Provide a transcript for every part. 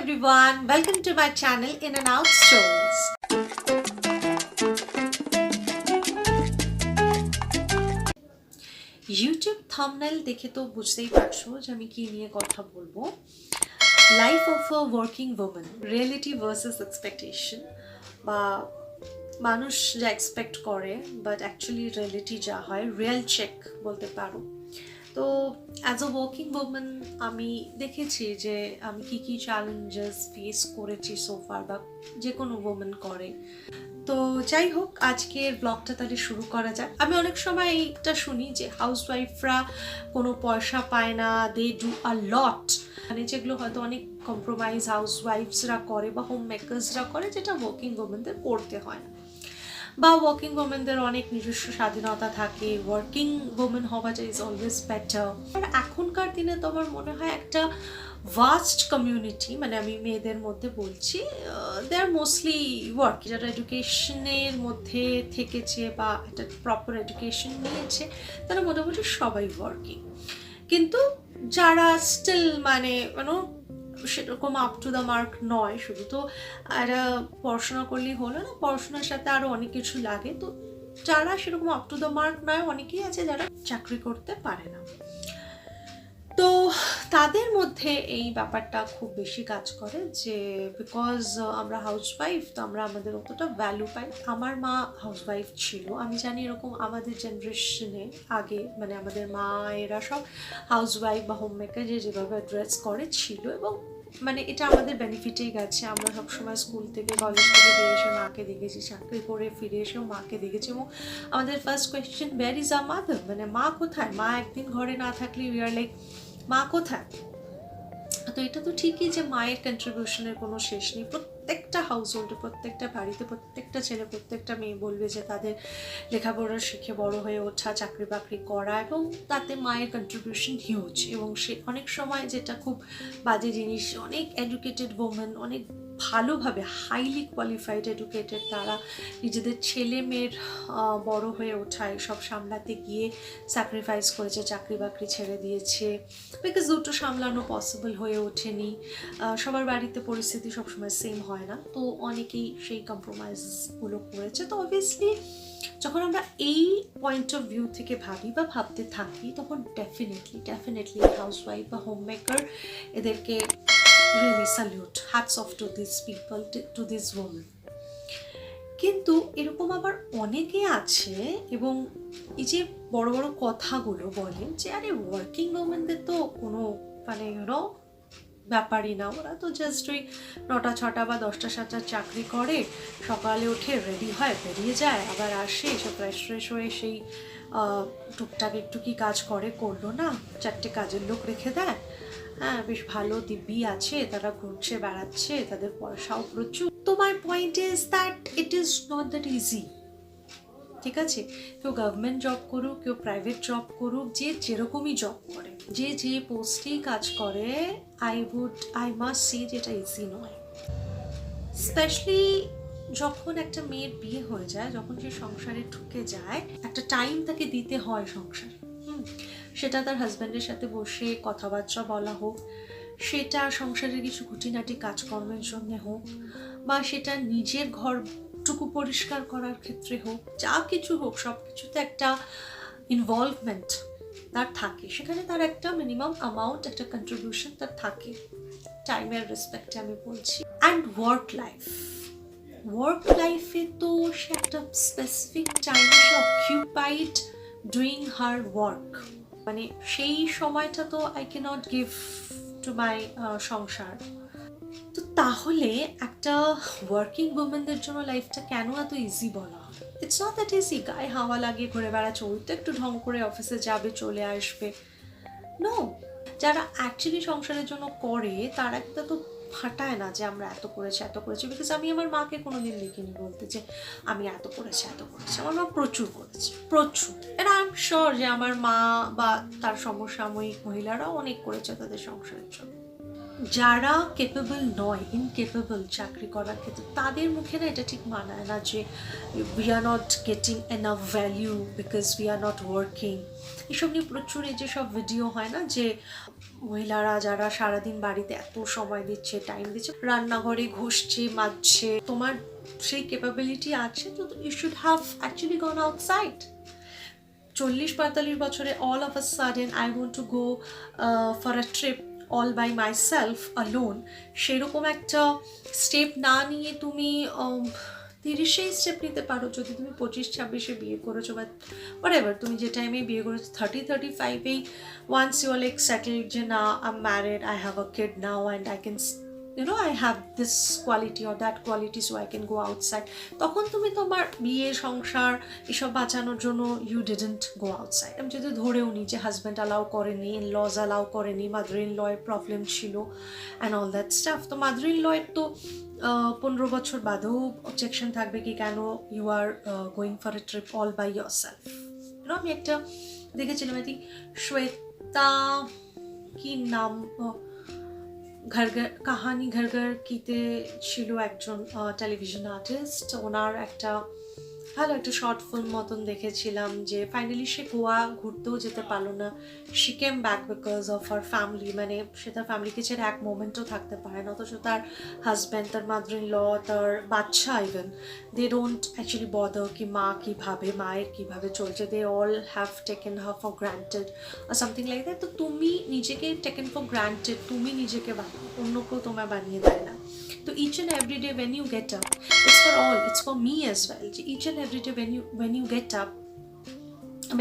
everyone, welcome to my channel In and Out Stories. YouTube thumbnail দেখে তো বুঝতেই পারছো যে আমি কি নিয়ে কথা বলবো। Life of a working woman, reality versus expectation, বা মানুষ যা এক্সপেক্ট করে বাট অ্যাকচুয়ালি রিয়েলিটি যা হয়, রিয়েল চেক বলতে পারো। তো অ্যাজ আ ওয়ার্কিং ওম্যান আমি দেখেছি যে আমি কী কী চ্যালেঞ্জেস ফেস করেছি সোফার, বা যে কোনো ওম্যান করে। তো যাই হোক, আজকের ব্লগটা তাহলে শুরু করা যাক। আমি অনেক সময় এইটা শুনি যে হাউসওয়াইফরা কোনো পয়সা পায় না, দে ডু আ লট, মানে যেগুলো হয়তো অনেক কম্প্রোমাইজ হাউসওয়াইফসরা করে বা হোম মেকার্সরা করে, যেটা ওয়ার্কিং ওমেনদের করতে হয় না। বা ওয়ার্কিং ওমেনদের অনেক নিজস্ব স্বাধীনতা থাকে, ওয়ার্কিং ওমেন হওয়াটা ইজ অলওয়েজ বেটার। আর এখনকার দিনে তো আমার মনে হয় একটা ভাস্ট কমিউনিটি, মানে আমি মেয়েদের মধ্যে বলছি, দে আর মোস্টলি ওয়ার্ক, যারা এডুকেশনের মধ্যে থেকেছে বা একটা প্রপার এডুকেশন নিয়েছে, তারা মোটামুটি সবাই ওয়ার্কিং। কিন্তু যারা স্টিল মানে সেরকম আপ টু দ্য মার্ক নয়, শুধু তো একটা পড়াশোনা করলেই হলো না, পড়াশোনার সাথে আরও অনেক কিছু লাগে। তো যারা সেরকম আপ টু দ্য মার্ক নয়, অনেকেই আছে যারা চাকরি করতে পারে না। তো তাদের মধ্যে এই ব্যাপারটা খুব বেশি কাজ করে যে বিকজ আমরা হাউসওয়াইফ, তো আমরা আমাদের অতটা ভ্যালু পাই। আমার মা হাউসওয়াইফ ছিল, আমি জানি এরকম আমাদের জেনারেশনে আগে, মানে আমাদের মায়েরা সব হাউসওয়াইফ বা হোম মেকার যেভাবে অ্যাড্রেস করে ছিল, এবং মানে এটা আমাদের বেনিফিটেই গেছে। আমরা সবসময় স্কুল থেকে কলেজ থেকে বেরিয়ে এসে মাকে দেখেছি, চাকরি করে ফিরে এসেও মাকে দেখেছি, এবং আমাদের first question, where is a mother, মানে মা কোথায়? মা একদিন ঘরে না থাকলে উই আর লাইক, মা কোথায়? তো এটা তো ঠিকই যে মায়ের কন্ট্রিবিউশনের কোনো শেষ নেই। প্রত্যেকটা হাউসহোল্ডে, প্রত্যেকটা বাড়িতে, প্রত্যেকটা ছেলে, প্রত্যেকটা মেয়ে বলবে যে তাদের লেখাপড়া শিখে বড় হয়ে ওঠা, চাকরি বাকরি করা, এবং তাতে মায়ের কন্ট্রিবিউশন হিউজ। এবং সে অনেক সময় যেটা খুব বাজে জিনিস, অনেক এডুকেটেড ওমেন, অনেক ভালোভাবে হাইলি কোয়ালিফাইড এডুকেটেড, তারা নিজেদের ছেলে মেয়ের বড় হয়ে ওঠায় সব সামলাতে গিয়ে স্যাক্রিফাইস করেছে, চাকরি বাকরি ছেড়ে দিয়েছে, বিকজ দুটো সামলানো পসিবল হয়ে ওঠেনি। সবার বাড়িতে পরিস্থিতি সবসময় সেম হয় না, তো অনেকেই সেই কম্প্রোমাইজগুলো করেছে। তো অবভিয়াসলি যখন আমরা এই পয়েন্ট অফ ভিউ থেকে ভাবি বা ভাবতে থাকি, তখন ডেফিনেটলি হাউসওয়াইফ বা হোম মেকার, এদেরকে really salute, hats off to these people, to these women. কিন্তু এরকম আবার অনেকে আছে, এবং এই যে বড় বড় কথাগুলো বলেন যে আরে ওয়ার্কিং ওমেনদের তো কোনো মানে ব্যাপারই না, ওরা তো জাস্ট ওই 9টা 6টা বা 10টা 7টা চাকরি করে, সকালে উঠে রেডি হয়, বেরিয়ে যায়, আবার আসে, সব ফ্রেশ হয়ে সেই টুকটাক একটু কি কাজ করলো না, 4টে কাজের লোক রেখে দেয়, হ্যাঁ বেশ ভালো দিব্যি আছে, তারা ঘুরছে বেড়াচ্ছে, তাদের পয়সাও প্রচুর। তো my point is that it is not that easy. ঠিক আছে, কেউ গভর্নমেন্ট জব করুক, কেউ প্রাইভেট জব করুক, যে যেরকমই জব করে, যে পোস্টেই কাজ করে, আই মাস্ট সে যে এটা ইজি নয়। স্পেশালি যখন একটা মেয়ের বিয়ে হয়ে যায়, যখন সে সংসারে ঢুকে যায়, একটা টাইম তাকে দিতে হয় সংসার। সেটা তার হাজব্যান্ডের সাথে বসে কথাবার্তা বলা হোক, সেটা সংসারের কিছু খুঁটিনাটি কাজকর্মের জন্য হোক, বা সেটা নিজের ঘরটুকু পরিষ্কার করার ক্ষেত্রে হোক, যা কিছু হোক, সব কিছুতে একটা ইনভলভমেন্ট তার থাকে। সেখানে তার একটা মিনিমাম অ্যামাউন্ট, একটা কন্ট্রিবিউশন তার থাকে, টাইমের রেসপেক্টে আমি বলছি। অ্যান্ড ওয়ার্ক লাইফে তো সে একটা স্পেসিফিক টাইমে সে অকিউপাইড ডুইং হার ওয়ার্ক, মানে সেই সময়টা তো I can't give to my সংসার। তো তাহলে একটা ওয়ার্কিং ওমেনদের জন্য লাইফটা কেন এত ইজি বলা হয়? ইটস নট দ্যাট ইজি, গায়ে হাওয়া লাগিয়ে ঘুরে বেড়াচ্ছে, ওই তো একটু ঢং করে অফিসে যাবে, চলে আসবে। নো, যারা অ্যাকচুয়ালি সংসারের জন্য করে, তারা একটা তো ফাটায় না যে আমরা এত করেছি, বিকজ আমি আমার মাকে কোনোদিন দেখিনি বলতে যে আমি এত করেছি। আমার মা প্রচুর করেছে, প্রচুর। এন্ড আই এম শিওর যে আমার মা বা তার সমসাময়িক মহিলারাও অনেক করেছে তাদের সংসারের জন্য। যারা কেপেবল নয়, ইনকেপেবল চাকরি করার ক্ষেত্রে, তাদের মুখে না এটা ঠিক মানায় না যে we are not getting enough value because we are not working. এসব নিয়ে প্রচুর এই যে সব ভিডিও হয় না, যে মহিলারা যারা সারাদিন বাড়িতে এত সময় দিচ্ছে, টাইম দিচ্ছে, রান্নাঘরে ঘষছে, মাজছে, তোমার সেই ক্যাপাবিলিটি আছে তো you should have actually gone outside. 40-45 বছরে all of a sudden I want to go for a trip all by myself alone, সেরকম একটা স্টেপ না নিয়ে তুমি 30-এ স্টেপ নিতে পারো। যদি তুমি 25-26-এ বিয়ে করেছো বা হোয়াটএভার, তুমি যে টাইমে বিয়ে করেছো, 30-35-এই once you are like settled যে না I am married, I have a kid now and I can I have this quality or that quality so I can go outside, তখন তুমি তোমার বিয়ে সংসার এসব বাঁচানোর জন্য you didn't go outside। আমি যদি ধরেও নিই যে হাজব্যান্ড অ্যালাউ করেনি, ইন লজ অ্যালাউ করেনি, মাদার ইন লয়ের প্রবলেম ছিল অ্যান্ড অল দ্যাট স্টাফ, তো মাদার ইন লয়ের তো 15 বছর বাদেও অবজেকশন থাকবে কি কেন you are going for a trip all by yourself. আমি একটা দেখেছিলাম, আই থিঙ্ক শ্বেতা কি নাম, ঘর ঘর কাহানি ঘর ঘর কিতে ছিল একজন টেলিভিশন আর্টিস্ট, ওনার একটা ভালো একটা শর্ট ফিল্ম মতন দেখেছিলাম যে ফাইনালি সে গোয়া ঘুরতেও যেতে পারলো না, she came back because of her family, মানে সে তার ফ্যামিলিকে ছেড়ে এক মোমেন্টও থাকতে পারে না, অথচ তার হাজব্যান্ড, তার মাদার ইন ল, তার বাচ্চা, even they don't actually bother কি মা কীভাবে, মায়ের কীভাবে চলছে, they all have taken her for granted আর সামথিং লাইক দ্যাট। তো তুমি নিজেকে টেকেন ফর গ্রান্টেড, তুমি নিজেকে বানাও, অন্য কেউ তোমায় বানিয়ে দেয় না। তো each and every day when you get up, it's for all, it's for me as well, each and every day when you get up,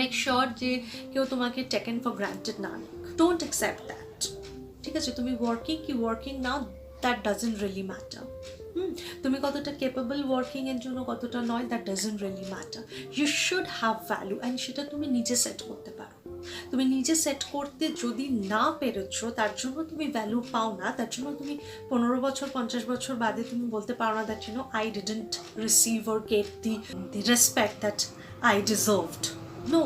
make sure যে কেউ তোমাকে taken for granted না, don't accept that, ঠিক আছে? তুমি working now, that doesn't really matter। তুমি কতটা capable working এর জন্য কতটা নয়, that doesn't really matter. You should have value and সেটা তুমি নিজে সেট করতে পারো। তুমি নিজে সেট করতে যদি না পেরেছো, তার জন্য তুমি ভ্যালু পাও না, তার জন্য তুমি 15 বছর 50 বছর বাদে তুমি বলতে পারো না that I didn't receive or get the respect that I deserved. No,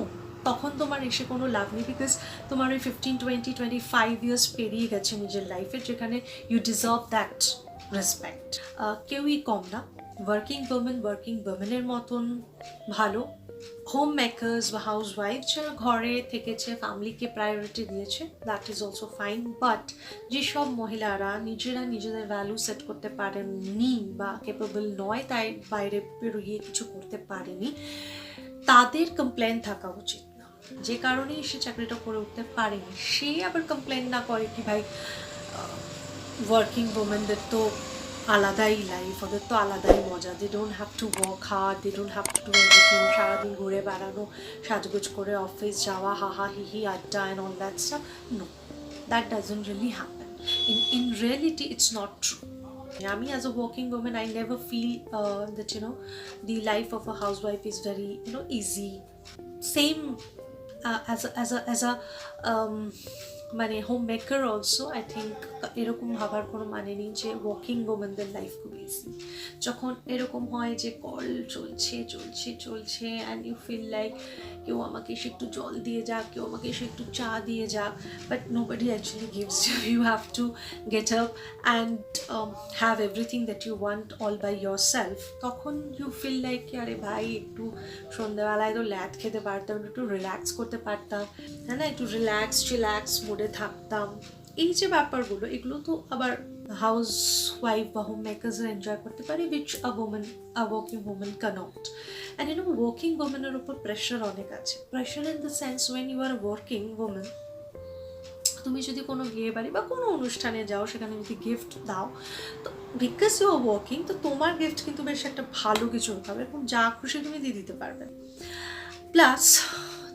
তখন তোমার এসে কোনো লাভ নেই, বিকজ তোমার ওই 15-20-25 ইয়ার্স পেরিয়ে গেছে নিজের লাইফে, যেখানে ইউ ডিজার্ভ দ্যাট রেসপেক্ট। কেউই কম না, ওয়ার্কিং ওমেনের মতন ভালো হোম মেকার্স বা হাউস ওয়াইফ যারা ঘরে থেকেছে, ফ্যামিলিকে প্রায়োরিটি দিয়েছে, that is also fine. But যেসব মহিলারা নিজেদের ভ্যালু সেট করতে পারেননি বা কেপেবল নয়, তাই বাইরে বেরোয় কিছু করতে পারেনি, তাদের কমপ্লেন থাকা উচিত না। যে কারণেই সে চাকরিটা করে উঠতে পারেনি, সে আবার কমপ্লেন না করে কি ভাই ওয়ার্কিং ওমেনদের তো আলাদাই লাইফ, ওদের তো আলাদাই মজা, they don't have to work hard, they don't have to do anything, সারাদিন ঘুরে বেড়ানো, সাজগোজ করে অফিস যাওয়া, হাহা হিহি আড্ডা and all that stuff. No, that doesn't really happen. In reality it's not true. আমি as a working women I never feel that the life of a housewife is very easy. Same as a মানে home maker also I think এরকম ভাবার কোনো মানে নেই যে working ওমেনদের life খুব easy. যখন এরকম হয় যে কল চলছে অ্যান্ড ইউ ফিল লাইক কেউ আমাকে এসে একটু জল দিয়ে যাক, কেউ আমাকে এসে একটু চা দিয়ে যাক, but nobody actually gives you have to get up and have everything that you want all by yourself. তখন ইউ ফিল লাইক আরে ভাই একটু সন্ধ্যাবেলায় তো ল্যাদ খেতে পারতাম, একটু রিল্যাক্স করতে পারতাম, হ্যাঁ না, একটু রিল্যাক্স মুডে থাকতাম। এই যে ব্যাপারগুলো, এগুলো তো আবার হাউস ওয়াইফ বা হোম মেকার্সরা এনজয় করতে পারে, which a working women can't. And working ওমেনের উপর প্রেশার অনেক আছে। Pressure in the sense when you are working women, তুমি যদি কোনো বিয়ে বাড়ি বা কোনো অনুষ্ঠানে যাও, সেখানে যদি গিফট দাও, তো বিকজ ইউ আর ওয়ার্কিং, তো তোমার গিফট কিন্তু বেশ একটা ভালো কিছু হতে হবে এবং যা খুশি তুমি দিয়ে দিতে পারবে। প্লাস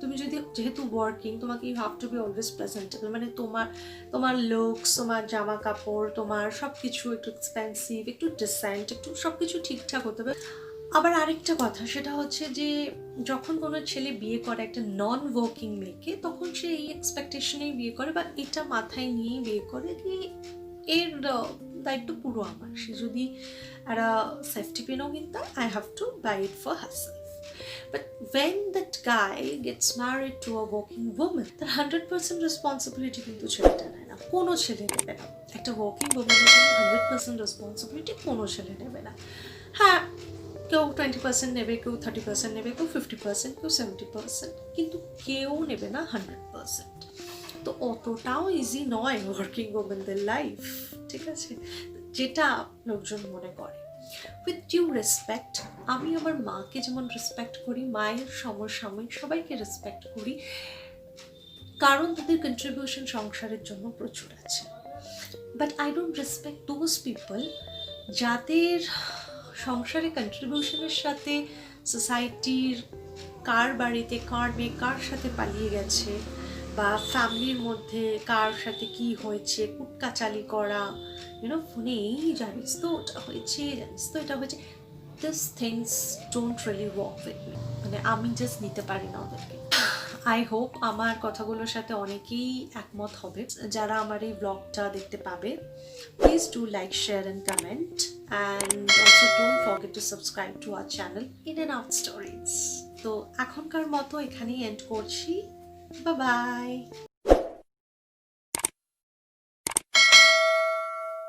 তুমি যেহেতু ওয়ার্কিং, তোমাকে you have to be always presentable, মানে তোমার লুকস, তোমার জামা কাপড়, তোমার সব কিছু একটু এক্সপেন্সিভ, একটু ডিসেন্ট, একটু সব কিছু ঠিকঠাক হতে হবে। আবার আরেকটা কথা, সেটা হচ্ছে যে যখন কোনো ছেলে বিয়ে করে একটা নন ওয়ার্কিং মেয়েকে, তখন সে এই এক্সপেকটেশনেই বিয়ে করে বা এটা মাথায় নিয়েই বিয়ে করে যে এর দায়িত্ব পুরো আমার, সে যদি একটা সেফটি পিনও কিনতে, I have to buy it for herself. But when that guy gets married to a working woman, তার 100% রেসপন্সিবিলিটি কিন্তু ছেলেটা নেয় না, কোনো ছেলে নেবে না। একটা ওয়ার্কিং ওম্যানের জন্য 100% রেসপন্সিবিলিটি কোনো ছেলে নেবে না। হ্যাঁ, কেউ 20% নেবে, কেউ 30% নেবে, কেউ 50%, কেউ 70%, কিন্তু কেউ নেবে না 100%। তো অতটাও ইজি নয় ওয়ার্কিং ওমেনদের লাইফ, ঠিক আছে, যেটা লোকজন মনে করে। উইথ ডিউ রেসপেক্ট, আমি আমার মাকে যেমন রেসপেক্ট করি, মায়ের সমসাময়িক সবাইকে রেসপেক্ট করি, কারণ তাদের কন্ট্রিবিউশন সংসারের জন্য প্রচুর আছে। But I don't respect those people যাদের সংসারে কন্ট্রিবিউশনের সাথে সোসাইটির কার বাড়িতে কার মেয়ে কার সাথে পালিয়ে গেছে, বা ফ্যামিলির মধ্যে কার সাথে কি হয়েছে, কুটকাচালি করা, ফোনে এই জানিস তো ওটা হয়েছে, জানিস তো এটা হয়েছে, this things don't really work with me. মানে আমি জাস্ট নিতে পারি না ওদেরকে। আই হোপ আমার কথাগুলোর সাথে অনেকেই একমত হবে যারা আমার এই ব্লগটা দেখতে পাবে। Please do like, share and comment, and also don't forget to subscribe to our channel in and out stories. তো এখনকার মতো এখানেই এন্ড করছি। Bye bye.